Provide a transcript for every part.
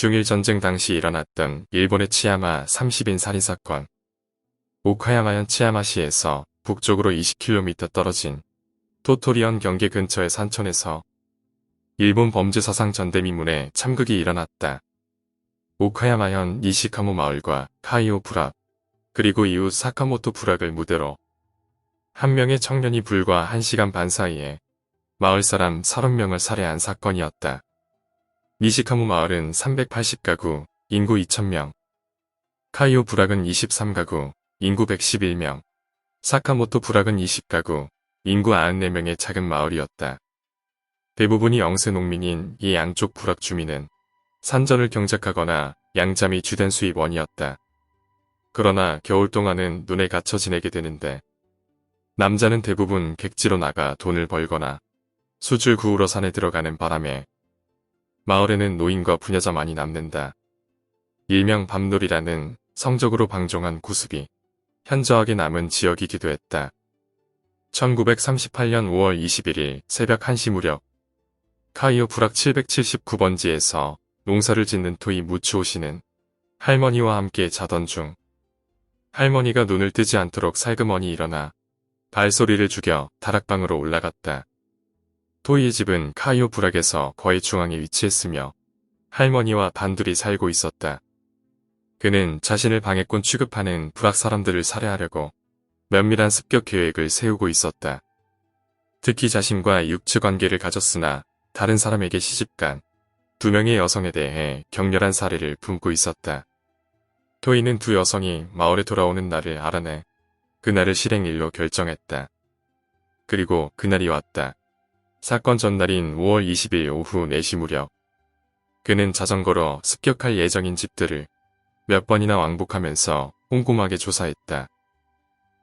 중일 전쟁 당시 일어났던 일본의 치야마 30인 살인사건. 오카야마현 치야마시에서 북쪽으로 20km 떨어진 토토리현 경계 근처의 산촌에서 일본 범죄사상 전대미문의 참극이 일어났다. 오카야마현 니시카모 마을과 카이오 부락, 그리고 이웃 사카모토 부락을 무대로 한 명의 청년이 불과 1시간 반 사이에 마을 사람 30명을 살해한 사건이었다. 니시카모 마을은 380가구, 인구 2000명. 카이오 부락은 23가구, 인구 111명. 사카모토 부락은 20가구, 인구 94명의 작은 마을이었다. 대부분이 영세 농민인 이 양쪽 부락 주민은 산전을 경작하거나 양잠이 주된 수입원이었다. 그러나 겨울 동안은 눈에 갇혀 지내게 되는데 남자는 대부분 객지로 나가 돈을 벌거나 숯을 구우러 산에 들어가는 바람에 마을에는 노인과 부녀자만이 남는다. 일명 밤놀이라는 성적으로 방종한 구습이 현저하게 남은 지역이기도 했다. 1938년 5월 21일 새벽 1시 무렵 카이오 부락 779번지에서 농사를 짓는 토이 무츠오 씨는 할머니와 함께 자던 중 할머니가 눈을 뜨지 않도록 살그머니 일어나 발소리를 죽여 다락방으로 올라갔다. 토이의 집은 카이오 부락에서 거의 중앙에 위치했으며 할머니와 단둘이 살고 있었다. 그는 자신을 방해꾼 취급하는 부락 사람들을 살해하려고 면밀한 습격 계획을 세우고 있었다. 특히 자신과 육체 관계를 가졌으나 다른 사람에게 시집간 2명의 여성에 대해 격렬한 살해를 품고 있었다. 토이는 두 여성이 마을에 돌아오는 날을 알아내 그날을 실행일로 결정했다. 그리고 그날이 왔다. 사건 전날인 5월 20일 오후 4시 무렵 그는 자전거로 습격할 예정인 집들을 몇 번이나 왕복하면서 꼼꼼하게 조사했다.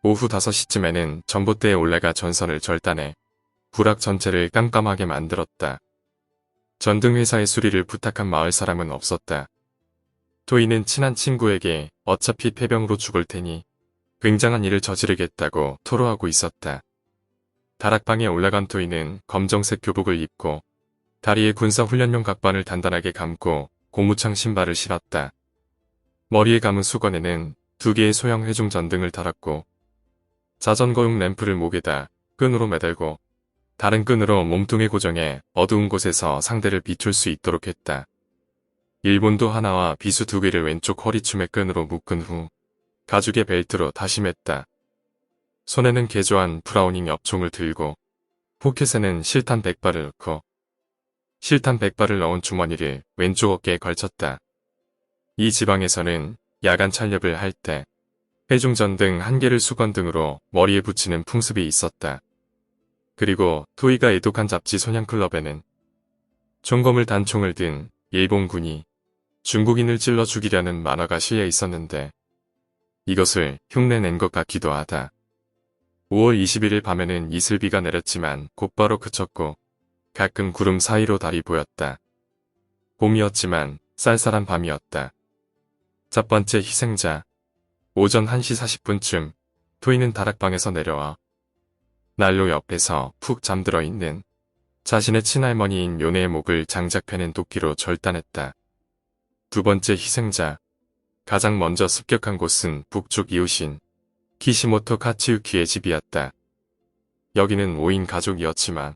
오후 5시쯤에는 전봇대에 올라가 전선을 절단해 부락 전체를 깜깜하게 만들었다. 전등회사의 수리를 부탁한 마을 사람은 없었다. 토이는 친한 친구에게 어차피 폐병으로 죽을 테니 굉장한 일을 저지르겠다고 토로하고 있었다. 다락방에 올라간 토이는 검정색 교복을 입고 다리에 군사훈련용 각반을 단단하게 감고 고무창 신발을 신었다. 머리에 감은 수건에는 2개의 소형 회중 전등을 달았고 자전거용 램프를 목에다 끈으로 매달고 다른 끈으로 몸통에 고정해 어두운 곳에서 상대를 비출 수 있도록 했다. 일본도 하나와 비수 2개를 왼쪽 허리춤에 끈으로 묶은 후 가죽의 벨트로 다시 맸다. 손에는 개조한 브라우닝 엽총을 들고 포켓에는 실탄 100발을 넣고 실탄 100발을 넣은 주머니를 왼쪽 어깨에 걸쳤다. 이 지방에서는 야간 촬영을 할 때 회중전등 1개를 수건 등으로 머리에 붙이는 풍습이 있었다. 그리고 토이가 애독한 잡지 소냥클럽에는 총검을 단총을 든 일본군이 중국인을 찔러 죽이려는 만화가 실려 있었는데 이것을 흉내낸 것 같기도 하다. 5월 21일 밤에는 이슬비가 내렸지만 곧바로 그쳤고 가끔 구름 사이로 달이 보였다. 봄이었지만 쌀쌀한 밤이었다. 첫 번째 희생자. 오전 1시 40분쯤 토이는 다락방에서 내려와 난로 옆에서 푹 잠들어 있는 자신의 친할머니인 요네의 목을 장작 패는 도끼로 절단했다. 두 번째 희생자. 가장 먼저 습격한 곳은 북쪽 이웃인 키시모토 카츠유키의 집이었다. 여기는 5인 가족이었지만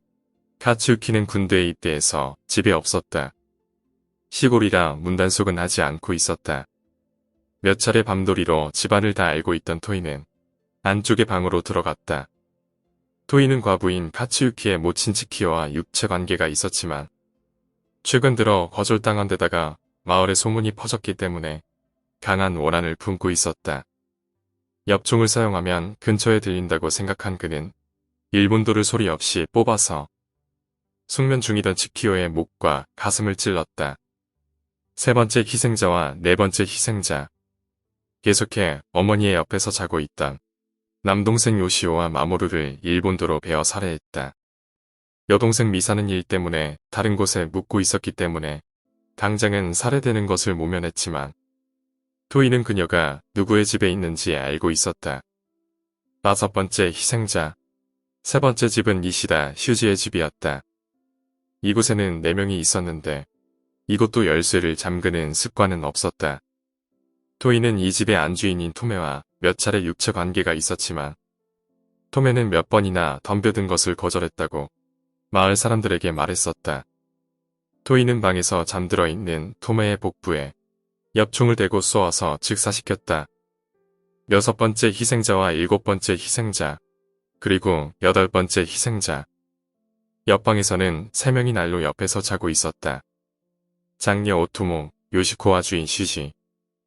카츠유키는 군대에 입대해서 집에 없었다. 시골이라 문단속은 하지 않고 있었다. 몇 차례 밤놀이로 집안을 다 알고 있던 토이는 안쪽의 방으로 들어갔다. 토이는 과부인 카츠유키의 모친 치키와 육체 관계가 있었지만 최근 들어 거절당한 데다가 마을에 소문이 퍼졌기 때문에 강한 원한을 품고 있었다. 엽총을 사용하면 근처에 들린다고 생각한 그는 일본도를 소리 없이 뽑아서 숙면 중이던 치키오의 목과 가슴을 찔렀다. 세 번째 희생자와 네 번째 희생자. 계속해 어머니의 옆에서 자고 있던 남동생 요시오와 마모루를 일본도로 베어 살해했다. 여동생 미사는 일 때문에 다른 곳에 묵고 있었기 때문에 당장은 살해되는 것을 모면했지만 토이는 그녀가 누구의 집에 있는지 알고 있었다. 다섯 번째 희생자. 세 번째 집은 니시다 슈지의 집이었다. 이곳에는 4명이 있었는데 이곳도 열쇠를 잠그는 습관은 없었다. 토이는 이 집의 안주인인 토메와 몇 차례 육체 관계가 있었지만 토메는 몇 번이나 덤벼든 것을 거절했다고 마을 사람들에게 말했었다. 토이는 방에서 잠들어 있는 토메의 복부에 엽총을 대고 쏘아서 즉사시켰다. 6번째 희생자와 7번째 희생자, 그리고 8번째 희생자. 옆방에서는 3명이 난로 옆에서 자고 있었다. 장녀 오토모, 요시코와 주인 쉬시,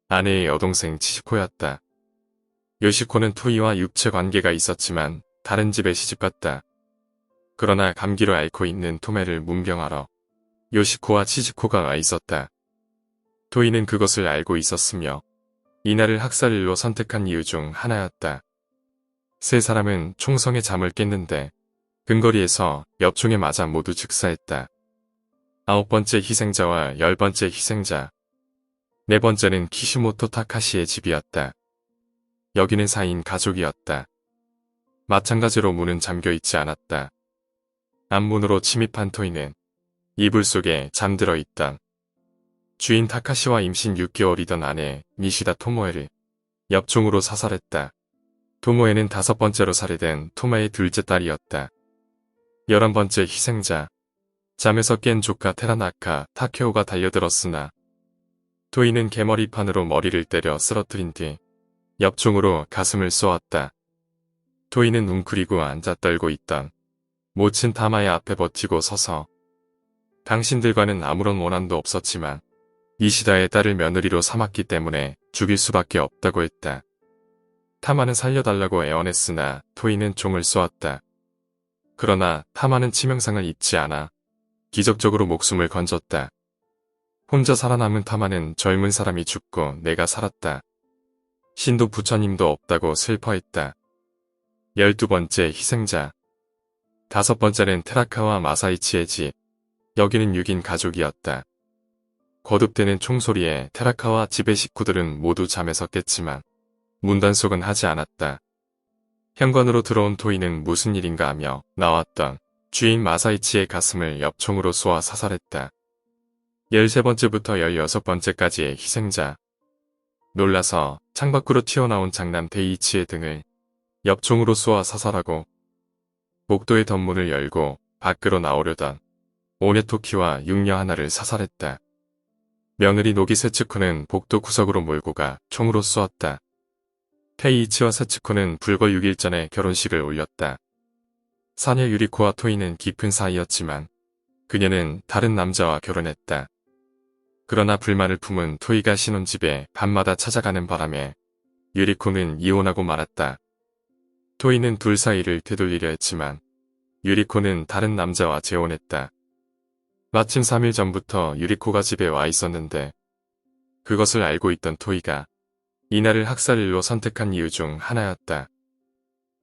아내의 여동생 치시코였다. 요시코는 토이와 육체 관계가 있었지만 다른 집에 시집갔다. 그러나 감기로 앓고 있는 토메를 문병하러 요시코와 치시코가 와 있었다. 토이는 그것을 알고 있었으며 이날을 학살일로 선택한 이유 중 하나였다. 세 사람은 총성의 잠을 깼는데 근거리에서 엽총에 맞아 모두 즉사했다. 9번째 희생자와 10번째 희생자. 4번째는 키시모토 타카시의 집이었다. 여기는 4인 가족이었다. 마찬가지로 문은 잠겨있지 않았다. 앞문으로 침입한 토이는 이불 속에 잠들어 있던 주인 타카시와 임신 6개월이던 아내 니시다 토모에를 엽총으로 사살했다. 토모에는 5번째로 살해된 토마의 둘째 딸이었다. 11번째 희생자. 잠에서 깬 조카 테라나카 타케오가 달려들었으나 토이는 개머리판으로 머리를 때려 쓰러뜨린 뒤 엽총으로 가슴을 쏘았다. 토이는 웅크리고 앉아 떨고 있던 모친 타마의 앞에 버티고 서서 당신들과는 아무런 원한도 없었지만 이시다의 딸을 며느리로 삼았기 때문에 죽일 수밖에 없다고 했다. 타마는 살려달라고 애원했으나 토이는 총을 쏘았다. 그러나 타마는 치명상을 입지 않아 기적적으로 목숨을 건졌다. 혼자 살아남은 타마는 젊은 사람이 죽고 내가 살았다. 신도 부처님도 없다고 슬퍼했다. 12번째 희생자. 5번째는 테라카와 마사이치의 집. 여기는 6인 가족이었다. 거듭되는 총소리에 테라카와 집의 식구들은 모두 잠에서 깼지만 문단속은 하지 않았다. 현관으로 들어온 토이는 무슨 일인가 하며 나왔던 주인 마사이치의 가슴을 엽총으로 쏘아 사살했다. 13번째부터 16번째까지의 희생자. 놀라서 창밖으로 튀어나온 장남 데이치의 등을 엽총으로 쏘아 사살하고 복도의 덧문을 열고 밖으로 나오려던 오네토키와 육녀 하나를 사살했다. 며느리 노기 세츠코는 복도 구석으로 몰고 가 총으로 쏘았다. 테이이치와 세츠코는 불과 6일 전에 결혼식을 올렸다. 사녀 유리코와 토이는 깊은 사이였지만 그녀는 다른 남자와 결혼했다. 그러나 불만을 품은 토이가 신혼집에 밤마다 찾아가는 바람에 유리코는 이혼하고 말았다. 토이는 둘 사이를 되돌리려 했지만 유리코는 다른 남자와 재혼했다. 마침 3일 전부터 유리코가 집에 와 있었는데 그것을 알고 있던 토이가 이날을 학살일로 선택한 이유 중 하나였다.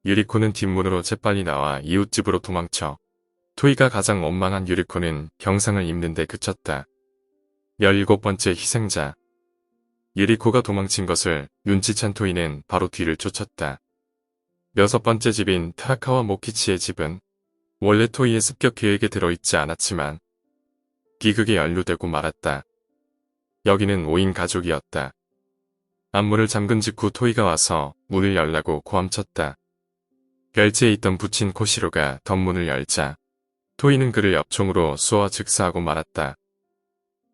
유리코는 뒷문으로 재빨리 나와 이웃집으로 도망쳐 토이가 가장 원망한 유리코는 병상을 입는 데 그쳤다. 17번째 희생자. 유리코가 도망친 것을 눈치챈 토이는 바로 뒤를 쫓았다. 6번째 집인 테라카와 모키치의 집은 원래 토이의 습격 계획에 들어있지 않았지만 비극에 연루되고 말았다. 여기는 5인 가족이었다. 앞문을 잠근 직후 토이가 와서 문을 열라고 고함쳤다. 별지에 있던 부친 코시로가 덧문을 열자 토이는 그를 엽총으로 쏘아 즉사하고 말았다.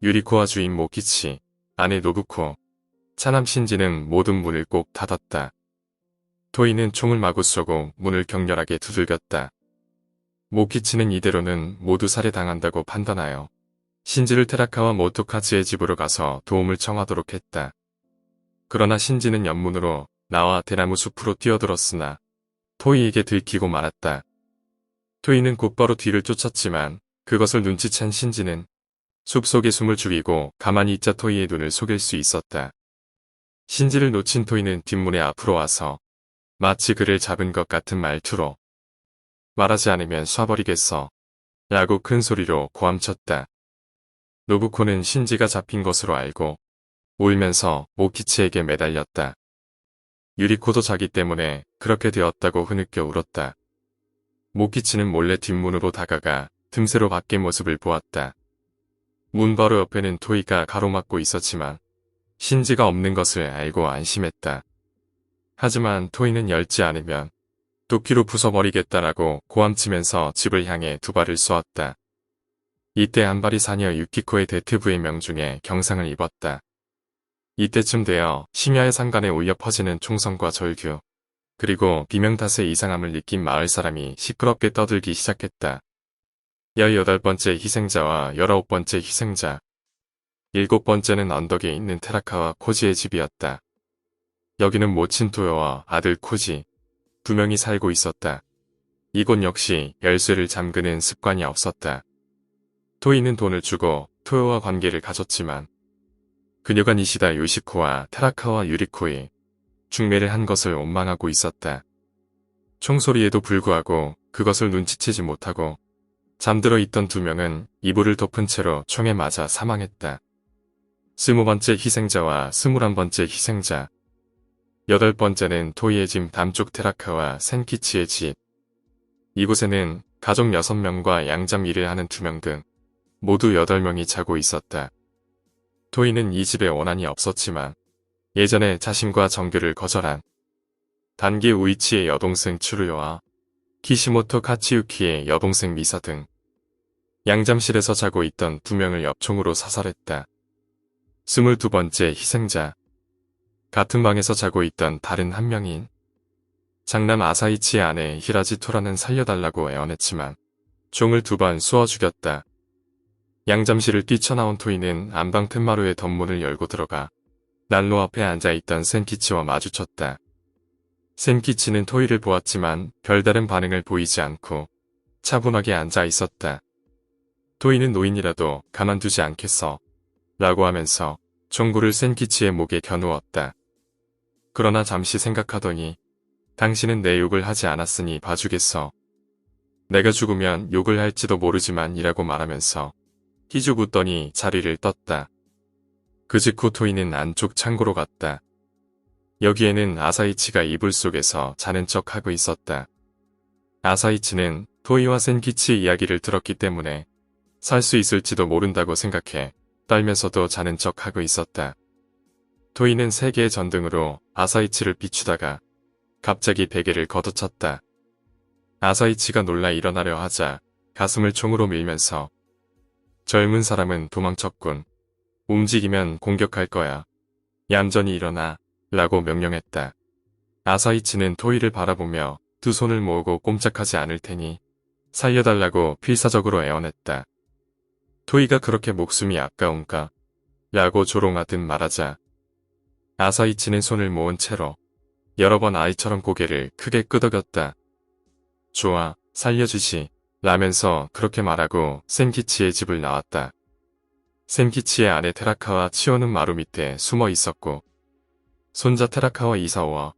유리코와 주인 모키치, 아내 노부코, 차남 신지는 모든 문을 꼭 닫았다. 토이는 총을 마구 쏘고 문을 격렬하게 두들겼다. 모키치는 이대로는 모두 살해당한다고 판단하여 신지를 테라카와 모토카즈의 집으로 가서 도움을 청하도록 했다. 그러나 신지는 옆문으로 나와 대나무 숲으로 뛰어들었으나 토이에게 들키고 말았다. 토이는 곧바로 뒤를 쫓았지만 그것을 눈치챈 신지는 숲속에 숨을 죽이고 가만히 있자 토이의 눈을 속일 수 있었다. 신지를 놓친 토이는 뒷문에 앞으로 와서 마치 그를 잡은 것 같은 말투로 말하지 않으면 쏴버리겠어 라고 큰 소리로 고함쳤다. 노부코는 신지가 잡힌 것으로 알고 울면서 모키치에게 매달렸다. 유리코도 자기 때문에 그렇게 되었다고 흐느껴 울었다. 모키치는 몰래 뒷문으로 다가가 틈새로 밖의 모습을 보았다. 문 바로 옆에는 토이가 가로막고 있었지만 신지가 없는 것을 알고 안심했다. 하지만 토이는 열지 않으면 도끼로 부숴버리겠다라고 고함치면서 집을 향해 두 발을 쏘았다. 이때 한 발이 사녀 유키코의 대퇴부의 명중에 경상을 입었다. 이때쯤 되어 심야의 상간에 울려 퍼지는 총성과 절규, 그리고 비명 탓의 이상함을 느낀 마을 사람이 시끄럽게 떠들기 시작했다. 18번째 희생자와 19번째 희생자, 7번째는 언덕에 있는 테라카와 코지의 집이었다. 여기는 모친 토요와 아들 코지, 두 명이 살고 있었다. 이곳 역시 열쇠를 잠그는 습관이 없었다. 토이는 돈을 주고 토요와 관계를 가졌지만 그녀가 니시다 요시코와 테라카와 유리코에 중매를 한 것을 원망하고 있었다. 총소리에도 불구하고 그것을 눈치채지 못하고 잠들어 있던 두 명은 이불을 덮은 채로 총에 맞아 사망했다. 20번째 희생자와 21번째 희생자, 8번째는 토이의 집 남쪽 테라카와 센키치의 집. 이곳에는 가족 6명과 양잠 일을 하는 2명 등 모두 8명이 자고 있었다. 토이는 이 집에 원한이 없었지만 예전에 자신과 정교를 거절한 단기 우이치의 여동생 추루요와 키시모토 카치유키의 여동생 미사 등 양잠실에서 자고 있던 2명을 엽총으로 사살했다. 22번째 희생자, 같은 방에서 자고 있던 다른 한 명인 장남 아사이치의 아내 히라지토라는 살려달라고 애원했지만 총을 2번 쏘아 죽였다. 양잠실을 뛰쳐나온 토이는 안방 툇마루의 덧문을 열고 들어가 난로 앞에 앉아있던 센키치와 마주쳤다. 센키치는 토이를 보았지만 별다른 반응을 보이지 않고 차분하게 앉아 있었다. 토이는 노인이라도 가만두지 않겠어 라고 하면서 총구를 센키치의 목에 겨누었다. 그러나 잠시 생각하더니 당신은 내 욕을 하지 않았으니 봐주겠어. 내가 죽으면 욕을 할지도 모르지만 이라고 말하면서 희죽 웃더니 자리를 떴다. 그 직후 토이는 안쪽 창고로 갔다. 여기에는 아사이치가 이불 속에서 자는 척하고 있었다. 아사이치는 토이와 센키치의 이야기를 들었기 때문에 살 수 있을지도 모른다고 생각해 떨면서도 자는 척하고 있었다. 토이는 3개의 전등으로 아사이치를 비추다가 갑자기 베개를 걷어찼다. 아사이치가 놀라 일어나려 하자 가슴을 총으로 밀면서 젊은 사람은 도망쳤군. 움직이면 공격할 거야. 얌전히 일어나 라고 명령했다. 아사이치는 토이를 바라보며 두 손을 모으고 꼼짝하지 않을 테니 살려달라고 필사적으로 애원했다. 토이가 그렇게 목숨이 아까운가? 라고 조롱하듯 말하자 아사이치는 손을 모은 채로 여러 번 아이처럼 고개를 크게 끄덕였다. 좋아, 살려주시 라면서 그렇게 말하고 센키치의 집을 나왔다. 센키치의 아내 테라카와 치오는 마루 밑에 숨어 있었고 손자 테라카와 이사오와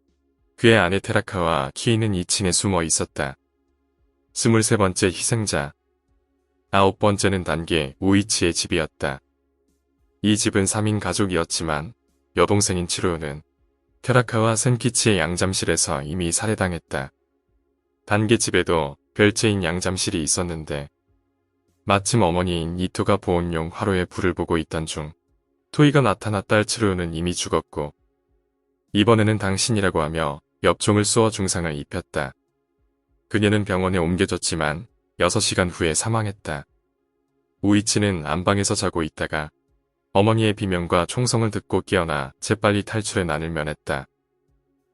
그의 아내 테라카와 키이는 2층에 숨어 있었다. 23번째 희생자, 9번째는 단계 우이치의 집이었다. 이 집은 3인 가족이었지만 여동생인 치로요는 테라카와 센키치의 양잠실에서 이미 살해당했다. 단계 집에도 별채인 양잠실이 있었는데 마침 어머니인 이토가 보온용 화로에 불을 보고 있던 중 토이가 나타나 딸 치로요는 이미 죽었고 이번에는 당신이라고 하며 엽총을 쏘아 중상을 입혔다. 그녀는 병원에 옮겨졌지만 6시간 후에 사망했다. 우이치는 안방에서 자고 있다가 어머니의 비명과 총성을 듣고 깨어나 재빨리 탈출해 난을 면했다.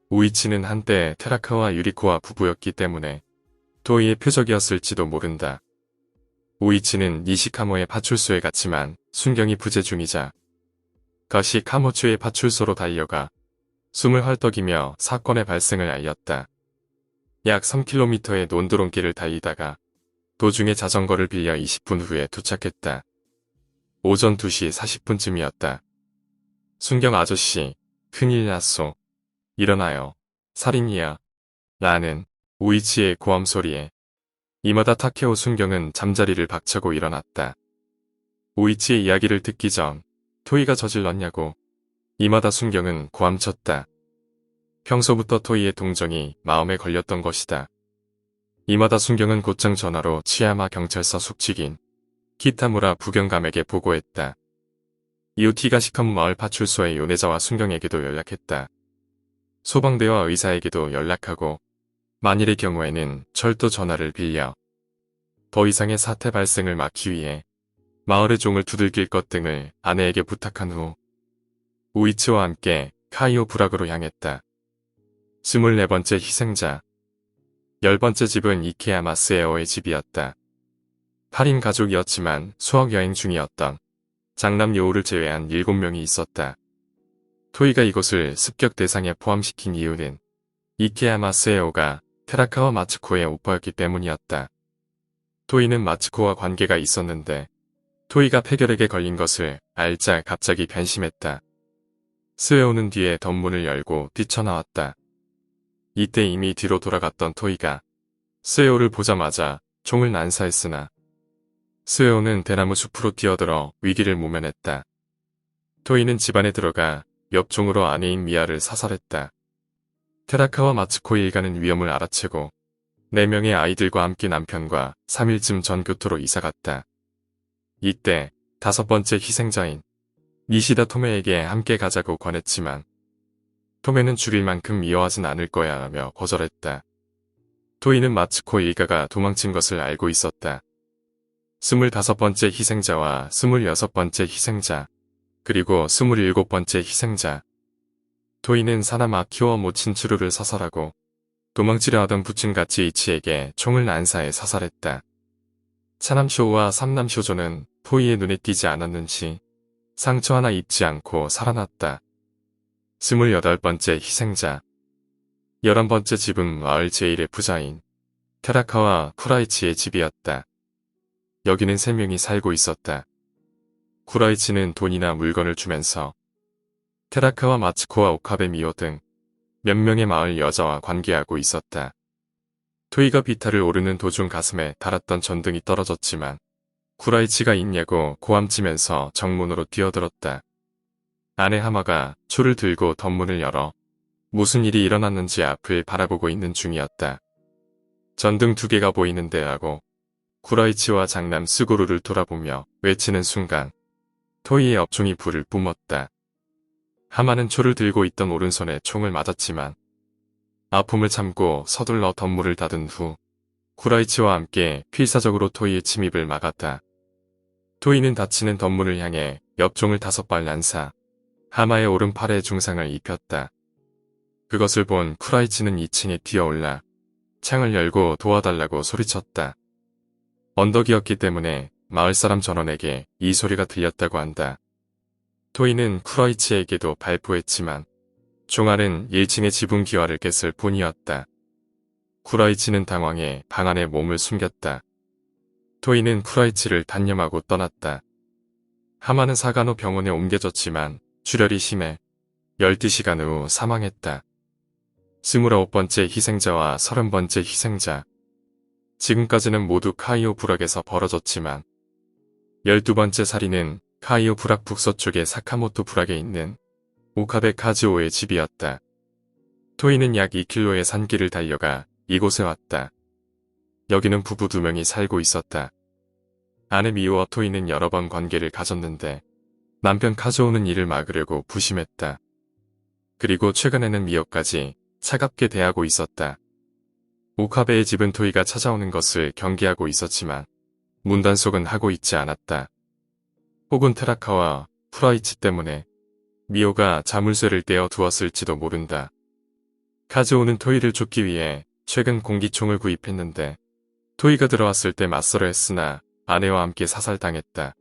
우이치는 한때 테라카와 유리코와 부부였기 때문에 토이의 표적이었을지도 모른다. 우이치는 니시카모의 파출소에 갔지만 순경이 부재 중이자 거시 카모추의 파출소로 달려가 숨을 헐떡이며 사건의 발생을 알렸다. 약 3km의 논두렁길을 달리다가 도중에 자전거를 빌려 20분 후에 도착했다. 오전 2시 40분쯤이었다. 순경 아저씨, 큰일 났소. 일어나요. 살인이야. 라는 우이치의 고함 소리에 이마다 타케오 순경은 잠자리를 박차고 일어났다. 우이치의 이야기를 듣기 전 토이가 저질렀냐고 이마다 순경은 고함쳤다. 평소부터 토이의 동정이 마음에 걸렸던 것이다. 이마다 순경은 곧장 전화로 치야마 경찰서 숙직인 키타무라 부경감에게 보고했다. 이후 티가시컴 마을 파출소의 요네자와 순경에게도 연락했다. 소방대와 의사에게도 연락하고 만일의 경우에는 철도 전화를 빌려 더 이상의 사태 발생을 막기 위해 마을의 종을 두들길 것 등을 아내에게 부탁한 후 우이치와 함께 카이오 부락으로 향했다. 24번째 희생자 10번째 집은 이케야 마스에오의 집이었다. 8인 가족이었지만 수학여행 중이었던 장남 여우를 제외한 7명이 있었다. 토이가 이곳을 습격 대상에 포함시킨 이유는 이케야 마스에오가 테라카와 마츠코의 오빠였기 때문이었다. 토이는 마츠코와 관계가 있었는데 토이가 폐결핵에 걸린 것을 알자 갑자기 변심했다. 스에오는 뒤에 덧문을 열고 뛰쳐나왔다. 이때 이미 뒤로 돌아갔던 토이가 스에오를 보자마자 총을 난사했으나 스에오는 대나무 숲으로 뛰어들어 위기를 모면했다. 토이는 집안에 들어가 엽총으로 아내인 미아를 사살했다. 테라카와 마츠코의 일가는 위험을 알아채고 4명의 아이들과 함께 남편과 3일쯤 전 교토로 이사갔다. 이때 5번째 희생자인 니시다 토메에게 함께 가자고 권했지만 토메는 죽일 만큼 미워하진 않을 거야 하며 거절했다. 토이는 마츠코 일가가 도망친 것을 알고 있었다. 25번째 희생자와 26번째 희생자, 그리고 27번째 희생자. 토이는 사나마 키워 모친 츠루를 사살하고 도망치려 하던 부친가치 이치에게 총을 난사해 사살했다. 차남쇼우와 삼남쇼조는 토이의 눈에 띄지 않았는지 상처 하나 입지 않고 살아났다. 28번째 희생자 11번째 집은 마을 제1의 부자인 테라카와 쿠라이치의 집이었다. 여기는 3명이 살고 있었다. 쿠라이치는 돈이나 물건을 주면서 테라카와 마츠코와 오카베 미오 등 몇 명의 마을 여자와 관계하고 있었다. 토이가 비탈을 오르는 도중 가슴에 달았던 전등이 떨어졌지만 쿠라이치가 있냐고 고함치면서 정문으로 뛰어들었다. 아내 하마가 초를 들고 덧문을 열어 무슨 일이 일어났는지 앞을 바라보고 있는 중이었다. 전등 2개가 보이는데 하고 쿠라이치와 장남 스고루를 돌아보며 외치는 순간 토이의 업종이 불을 뿜었다. 하마는 초를 들고 있던 오른손에 총을 맞았지만 아픔을 참고 서둘러 덧문을 닫은 후 쿠라이치와 함께 필사적으로 토이의 침입을 막았다. 토이는 닫히는 덧문을 향해 엽총을 5발 난사, 하마의 오른팔에 중상을 입혔다. 그것을 본 쿠라이치는 2층에 뛰어올라 창을 열고 도와달라고 소리쳤다. 언덕이었기 때문에 마을 사람 전원에게 이 소리가 들렸다고 한다. 토이는 쿠라이치에게도 발포했지만 총알은 1층의 지붕 기와를 깼을 뿐이었다. 쿠라이치는 당황해 방 안에 몸을 숨겼다. 토이는 쿠라이치를 단념하고 떠났다. 하마는 사간 후 병원에 옮겨졌지만 출혈이 심해 12시간 후 사망했다. 29번째 희생자와 30번째 희생자. 지금까지는 모두 카이오 부락에서 벌어졌지만 12번째 살인은 카이오 부락 북서쪽의 사카모토 부락에 있는 오카베 카즈오의 집이었다. 토이는 약 2km의 산길을 달려가 이곳에 왔다. 여기는 부부 2명이 살고 있었다. 아내 미오와 토이는 여러 번 관계를 가졌는데 남편 카즈오는 이를 막으려고 부심했다. 그리고 최근에는 미오까지 차갑게 대하고 있었다. 오카베의 집은 토이가 찾아오는 것을 경계하고 있었지만 문단속은 하고 있지 않았다. 혹은 테라카와 쿠라이치 때문에 미오가 자물쇠를 떼어 두었을지도 모른다. 카즈오는 토이를 쫓기 위해 최근 공기총을 구입했는데 토이가 들어왔을 때 맞서려 했으나 아내와 함께 사살당했다.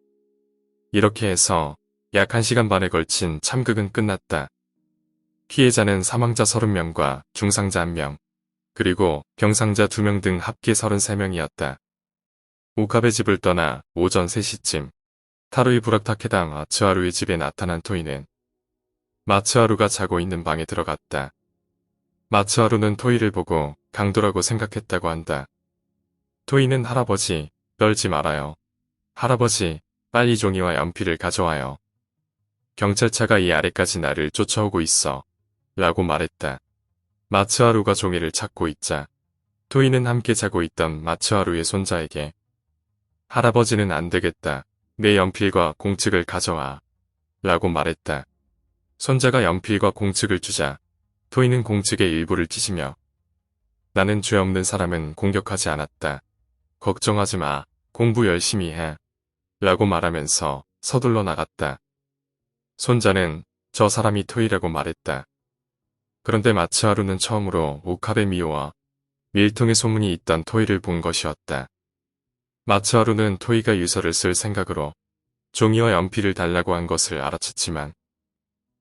이렇게 해서 약 1시간 반에 걸친 참극은 끝났다. 피해자는 사망자 30명과 중상자 1명, 그리고 병상자 2명 등 합계 33명이었다. 오카베 집을 떠나 오전 3시쯤 타루이 부락타케당 마츠하루의 집에 나타난 토이는 마츠하루가 자고 있는 방에 들어갔다. 마츠하루는 토이를 보고 강도라고 생각했다고 한다. 토이는 할아버지, 떨지 말아요. 할아버지, 빨리 종이와 연필을 가져와요. 경찰차가 이 아래까지 나를 쫓아오고 있어. 라고 말했다. 마츠하루가 종이를 찾고 있자 토이는 함께 자고 있던 마츠하루의 손자에게 할아버지는 안 되겠다. 내 연필과 공책을 가져와. 라고 말했다. 손자가 연필과 공책을 주자 토이는 공책의 일부를 찢으며 나는 죄 없는 사람은 공격하지 않았다. 걱정하지 마. 공부 열심히 해. 라고 말하면서 서둘러 나갔다. 손자는 저 사람이 토이라고 말했다. 그런데 마츠하루는 처음으로 오카베 미오와 밀통의 소문이 있던 토이를 본 것이었다. 마츠하루는 토이가 유서를 쓸 생각으로 종이와 연필을 달라고 한 것을 알아챘지만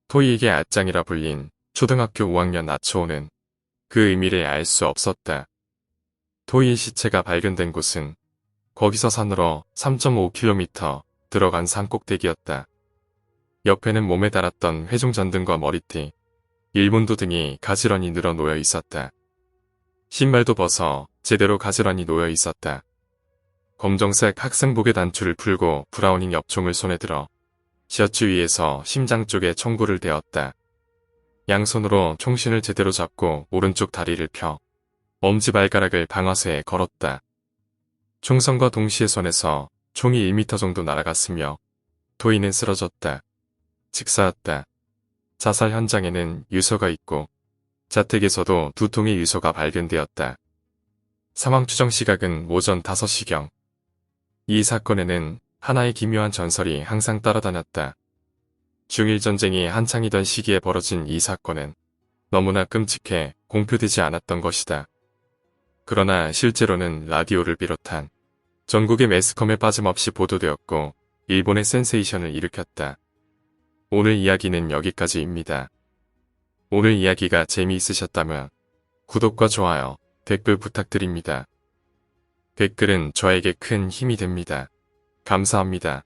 토이에게 아짱이라 불린 초등학교 5학년 나초오는 그 의미를 알 수 없었다. 토이의 시체가 발견된 곳은 거기서 산으로 3.5km 들어간 산꼭대기였다. 옆에는 몸에 달았던 회중 전등과 머리띠, 일본도 등이 가지런히 늘어 놓여 있었다. 신발도 벗어 제대로 가지런히 놓여 있었다. 검정색 학생복의 단추를 풀고 브라우닝 엽총을 손에 들어 셔츠 위에서 심장 쪽에 총구를 대었다. 양손으로 총신을 제대로 잡고 오른쪽 다리를 펴 엄지발가락을 방아쇠에 걸었다. 총성과 동시에 손에서 총이 1m 정도 날아갔으며 토이는 쓰러졌다. 직사였다. 자살 현장에는 유서가 있고 자택에서도 2통의 유서가 발견되었다. 사망 추정 시각은 오전 5시경. 이 사건에는 하나의 기묘한 전설이 항상 따라다녔다. 중일전쟁이 한창이던 시기에 벌어진 이 사건은 너무나 끔찍해 공표되지 않았던 것이다. 그러나 실제로는 라디오를 비롯한 전국의 매스컴에 빠짐없이 보도되었고 일본의 센세이션을 일으켰다. 오늘 이야기는 여기까지입니다. 오늘 이야기가 재미있으셨다면 구독과 좋아요, 댓글 부탁드립니다. 댓글은 저에게 큰 힘이 됩니다. 감사합니다.